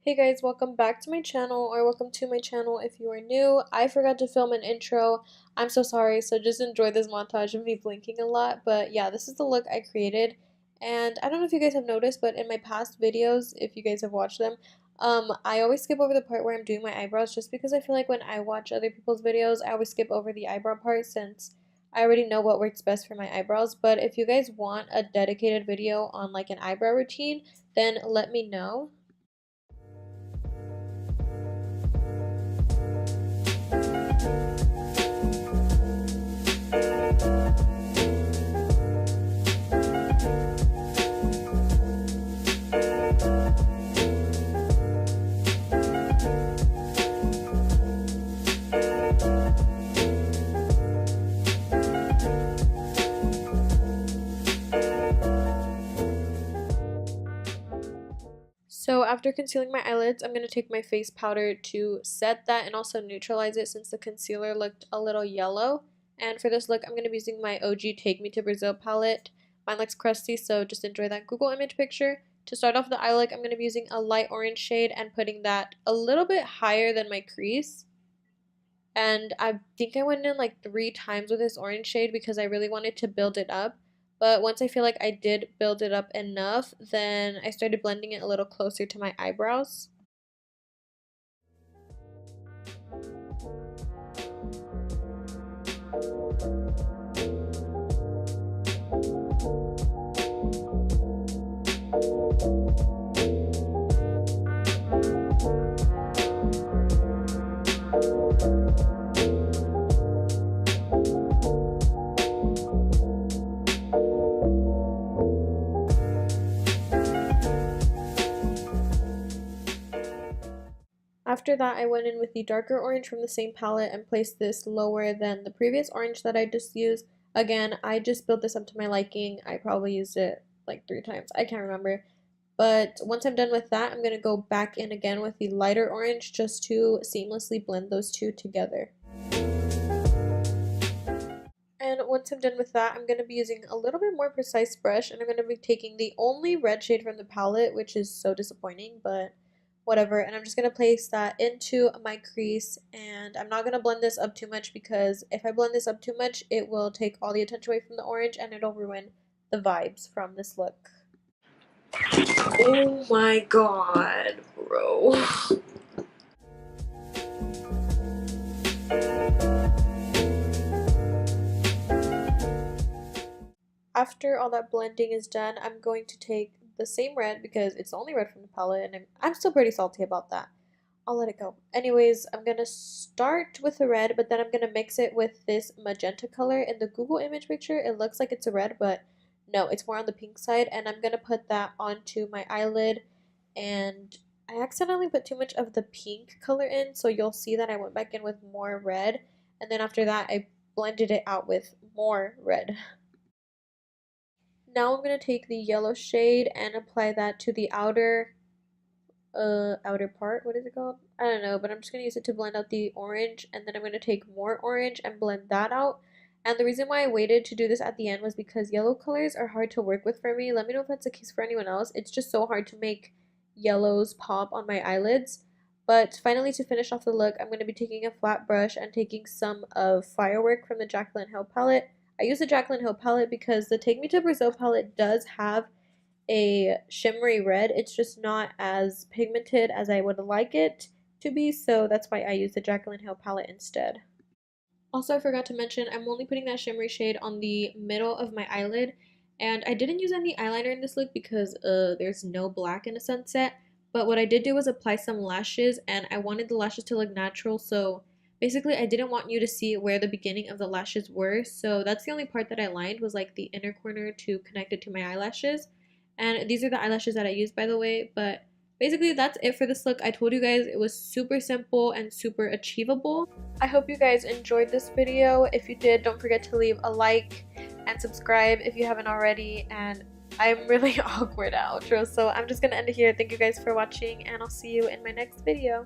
Hey guys, welcome back to my channel, or welcome to my channel if you are new. I forgot to film an intro. I'm so sorry, so just enjoy this montage of me blinking a lot. But yeah, this is the look I created. And I don't know if you guys have noticed, but in my past videos, if you guys have watched them, I always skip over the part where I'm doing my eyebrows just because I feel like when I watch other people's videos, I always skip over the eyebrow part since I already know what works best for my eyebrows. But if you guys want a dedicated video on like an eyebrow routine, then let me know. So after concealing my eyelids, I'm going to take my face powder to set that and also neutralize it since the concealer looked a little yellow. And for this look, I'm going to be using my OG Take Me to Brazil palette. Mine looks crusty, so just enjoy that Google image picture. To start off the eye look, I'm going to be using a light orange shade and putting that a little bit higher than my crease. And I think I went in like 3 times with this orange shade because I really wanted to build it up. But once I feel like I did build it up enough, then I started blending it a little closer to my eyebrows. After that, I went in with the darker orange from the same palette and placed this lower than the previous orange that I just used. Again, I just built this up to my liking. I probably used it like 3 times. I can't remember. But once I'm done with that, I'm going to go back in again with the lighter orange just to seamlessly blend those two together. And once I'm done with that, I'm going to be using a little bit more precise brush, and I'm going to be taking the only red shade from the palette, which is so disappointing, but whatever. And I'm just going to place that into my crease, and I'm not going to blend this up too much because if I blend this up too much, it will take all the attention away from the orange and it'll ruin the vibes from this look. Oh my god, bro. After all that blending is done, I'm going to take the same red because it's the only red from the palette, and I'm still pretty salty about that. I'll let it go. Anyways, I'm going to start with the red, but then I'm going to mix it with this magenta color. In the Google image picture, it looks like it's a red, but no, it's more on the pink side, and I'm going to put that onto my eyelid, and I accidentally put too much of the pink color in, so you'll see that I went back in with more red, and then after that, I blended it out with more red. Now I'm going to take the yellow shade and apply that to the outer part. What is it called? I don't know, but I'm just going to use it to blend out the orange, and then I'm going to take more orange and blend that out. And the reason why I waited to do this at the end was because yellow colors are hard to work with for me. Let me know if that's the case for anyone else. It's just so hard to make yellows pop on my eyelids. But finally, to finish off the look, I'm going to be taking a flat brush and taking some of Firework from the Jaclyn Hill palette. I use the Jaclyn Hill palette because the Take Me to Brazil palette does have a shimmery red. It's just not as pigmented as I would like it to be, so that's why I use the Jaclyn Hill palette instead. Also, I forgot to mention, I'm only putting that shimmery shade on the middle of my eyelid, and I didn't use any eyeliner in this look because there's no black in a sunset, but what I did do was apply some lashes, and I wanted the lashes to look natural, so basically I didn't want you to see where the beginning of the lashes were, so that's the only part that I lined was like the inner corner to connect it to my eyelashes. And these are the eyelashes that I used, by the way, but basically that's it for this look. I told you guys it was super simple and super achievable. I hope you guys enjoyed this video. If you did, don't forget to leave a like and subscribe if you haven't already. And I'm really awkward at outro, so I'm just gonna end it here. Thank you guys for watching, and I'll see you in my next video.